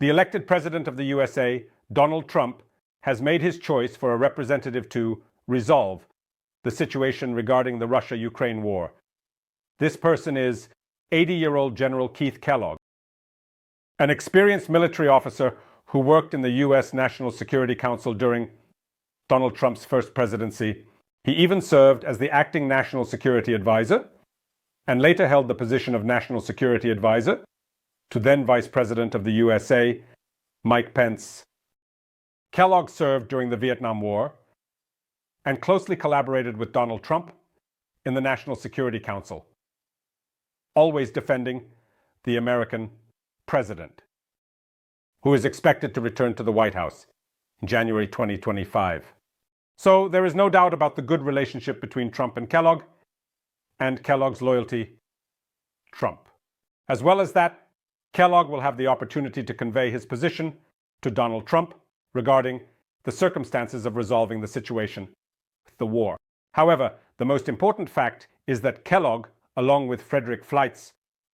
The elected president of the USA, Donald Trump, has made his choice for a representative to resolve the situation regarding the Russia-Ukraine war. This person is 80-year-old General Keith Kellogg, an experienced military officer who worked in the U.S. National Security Council during Donald Trump's first presidency. He even served as the acting National Security Advisor and later held the position of National Security Advisor to then Vice President of the USA, Mike Pence. Kellogg served during the Vietnam War and closely collaborated with Donald Trump in the National Security Council, always defending the American president, who is expected to return to the White House in January 2025. So there is no doubt about the good relationship between Trump and Kellogg's loyalty to Trump. As well as that, Kellogg will have the opportunity to convey his position to Donald Trump regarding the circumstances of resolving the situation with the war. However, the most important fact is that Kellogg, along with Frederick-Fleitz,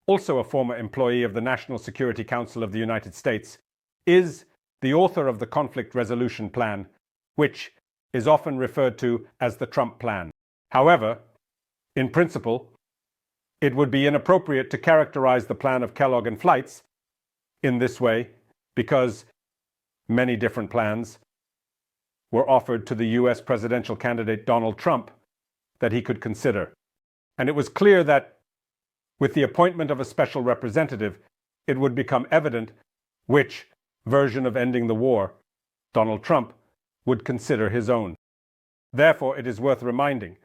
also a former employee of the National Security Council of the United States, is the author of the Conflict Resolution Plan, which is often referred to as the Trump Plan. However, in principle, it would be inappropriate to characterize the plan of Kellogg and Fleitz in this way because many different plans were offered to the U.S. presidential candidate Donald Trump that he could consider. And it was clear that with the appointment of a special representative, it would become evident which version of ending the war Donald Trump would consider his own. Therefore, it is worth reminding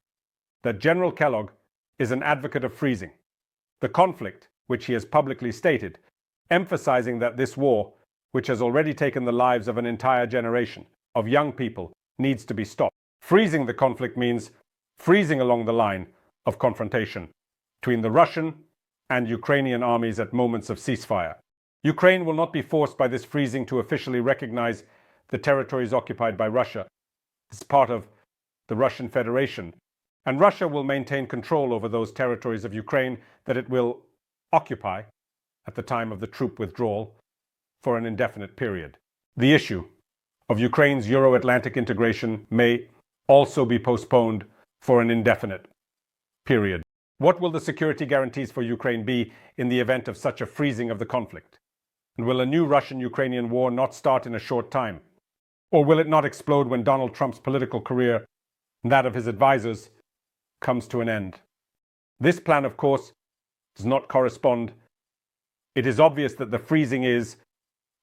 that General Kellogg is an advocate of freezing the conflict, which he has publicly stated, emphasizing that this war, which has already taken the lives of an entire generation of young people, needs to be stopped. Freezing the conflict means freezing along the line of confrontation between the Russian and Ukrainian armies at moments of ceasefire. Ukraine will not be forced by this freezing to officially recognize the territories occupied by Russia as part of the Russian Federation, and Russia will maintain control over those territories of Ukraine that it will occupy at the time of the troop withdrawal for an indefinite period. The issue of Ukraine's Euro-Atlantic integration may also be postponed for an indefinite period. What will the security guarantees for Ukraine be in the event of such a freezing of the conflict? And will a new Russian-Ukrainian war not start in a short time? Or will it not explode when Donald Trump's political career and that of his advisors comes to an end? This plan, of course, does not correspond. It is obvious that the freezing is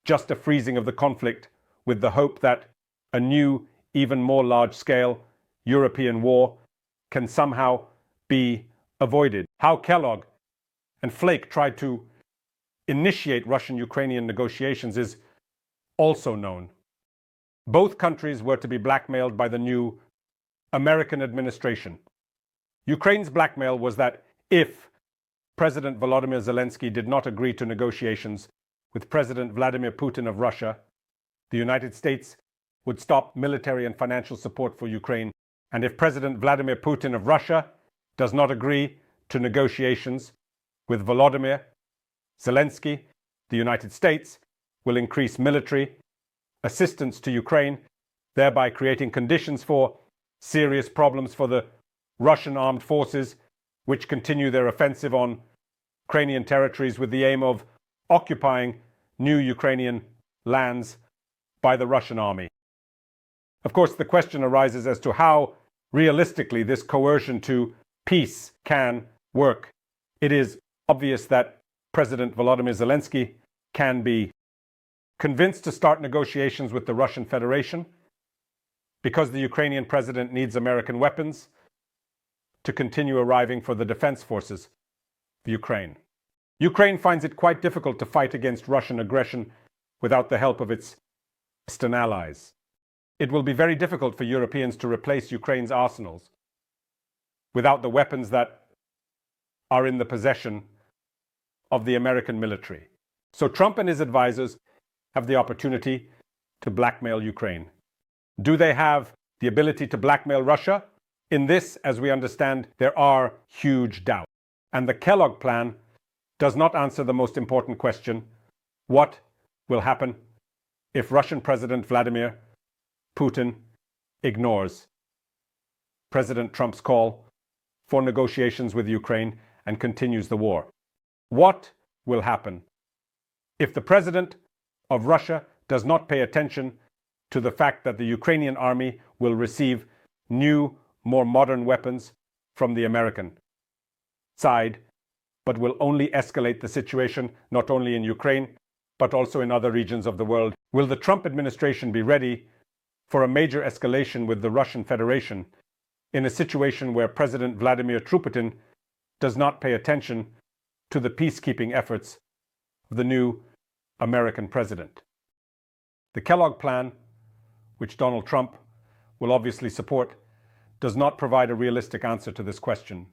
just a freezing of the conflict with the hope that a new, even more large-scale European war can somehow be avoided. How Kellogg and Flake tried to initiate Russian-Ukrainian negotiations is also known. Both countries were to be blackmailed by the new American administration. Ukraine's blackmail was that if President Volodymyr Zelensky did not agree to negotiations with President Vladimir Putin of Russia, the United States would stop military and financial support for Ukraine. And if President Vladimir Putin of Russia does not agree to negotiations with Volodymyr Zelensky, the United States will increase military assistance to Ukraine, thereby creating conditions for serious problems for the Russian armed forces, which continue their offensive on Ukrainian territories with the aim of occupying new Ukrainian lands by the Russian army. Of course, the question arises as to how realistically this coercion to peace can work. It is obvious that President Volodymyr Zelensky can be convinced to start negotiations with the Russian Federation because the Ukrainian president needs American weapons to continue arriving for the defense forces of Ukraine. Ukraine finds it quite difficult to fight against Russian aggression without the help of its Western allies. It will be very difficult for Europeans to replace Ukraine's arsenals without the weapons that are in the possession of the American military. So Trump and his advisors have the opportunity to blackmail Ukraine. Do they have the ability to blackmail Russia? In this, as we understand, there are huge doubts. And the Kellogg plan does not answer the most important question: what will happen if Russian President Vladimir Putin ignores President Trump's call for negotiations with Ukraine and continues the war. What will happen if the president of Russia does not pay attention to the fact that the Ukrainian army will receive new, more modern weapons from the American side, but will only escalate the situation not only in Ukraine, but also in other regions of the world? Will the Trump administration be ready for a major escalation with the Russian Federation in a situation where President Vladimir Putin does not pay attention to the peacekeeping efforts of the new American president? The Kellogg plan, which Donald Trump will obviously support, does not provide a realistic answer to this question,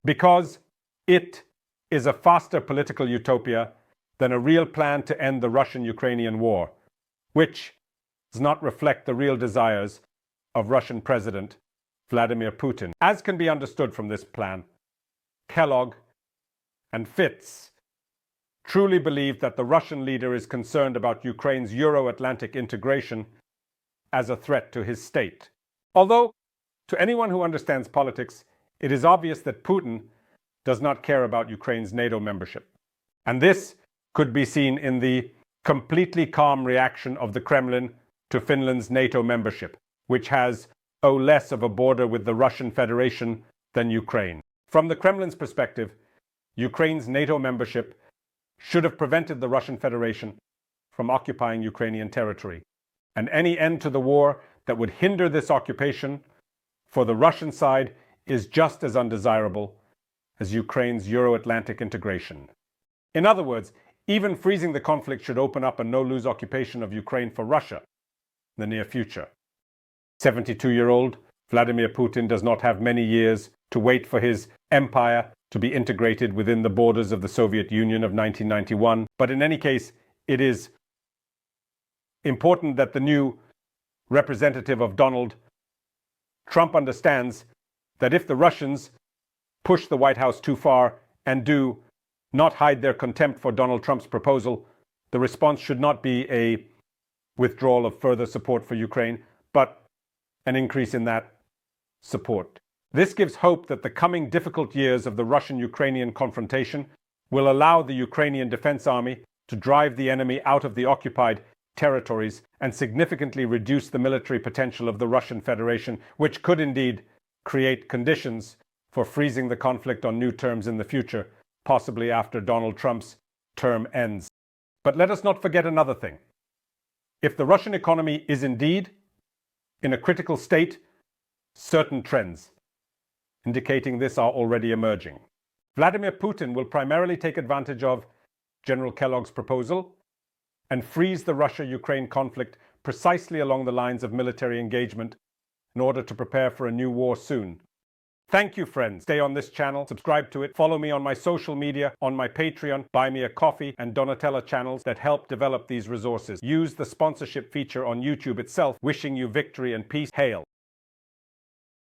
because it is a faster political utopia than a real plan to end the Russian-Ukrainian war, which does not reflect the real desires of Russian President Vladimir Putin. As can be understood from this plan, Kellogg and Flitz truly believe that the Russian leader is concerned about Ukraine's Euro-Atlantic integration as a threat to his state. Although, to anyone who understands politics, it is obvious that Putin does not care about Ukraine's NATO membership. And this could be seen in the completely calm reaction of the Kremlin to Finland's NATO membership, which has less of a border with the Russian Federation than Ukraine. From the Kremlin's perspective, Ukraine's NATO membership should have prevented the Russian Federation from occupying Ukrainian territory. And any end to the war that would hinder this occupation for the Russian side is just as undesirable as Ukraine's Euro-Atlantic integration. In other words, even freezing the conflict should open up a no-lose occupation of Ukraine for Russia in the near future. 72-year-old Vladimir Putin does not have many years to wait for his empire to be integrated within the borders of the Soviet Union of 1991. But in any case, it is important that the new representative of Donald Trump understands that if the Russians push the White House too far and do not hide their contempt for Donald Trump's proposal, the response should not be a withdrawal of further support for Ukraine, but an increase in that support. This gives hope that the coming difficult years of the Russian-Ukrainian confrontation will allow the Ukrainian Defense Army to drive the enemy out of the occupied territories and significantly reduce the military potential of the Russian Federation, which could indeed create conditions for freezing the conflict on new terms in the future, possibly after Donald Trump's term ends. But let us not forget another thing. If the Russian economy is indeed in a critical state, certain trends indicating this are already emerging. Vladimir Putin will primarily take advantage of General Kellogg's proposal and freeze the Russia-Ukraine conflict precisely along the lines of military engagement in order to prepare for a new war soon. Thank you, friends. Stay on this channel, subscribe to it, follow me on my social media, on my Patreon, Buy Me a Coffee, and Donatella channels that help develop these resources. Use the sponsorship feature on YouTube itself. Wishing you victory and peace. Hail!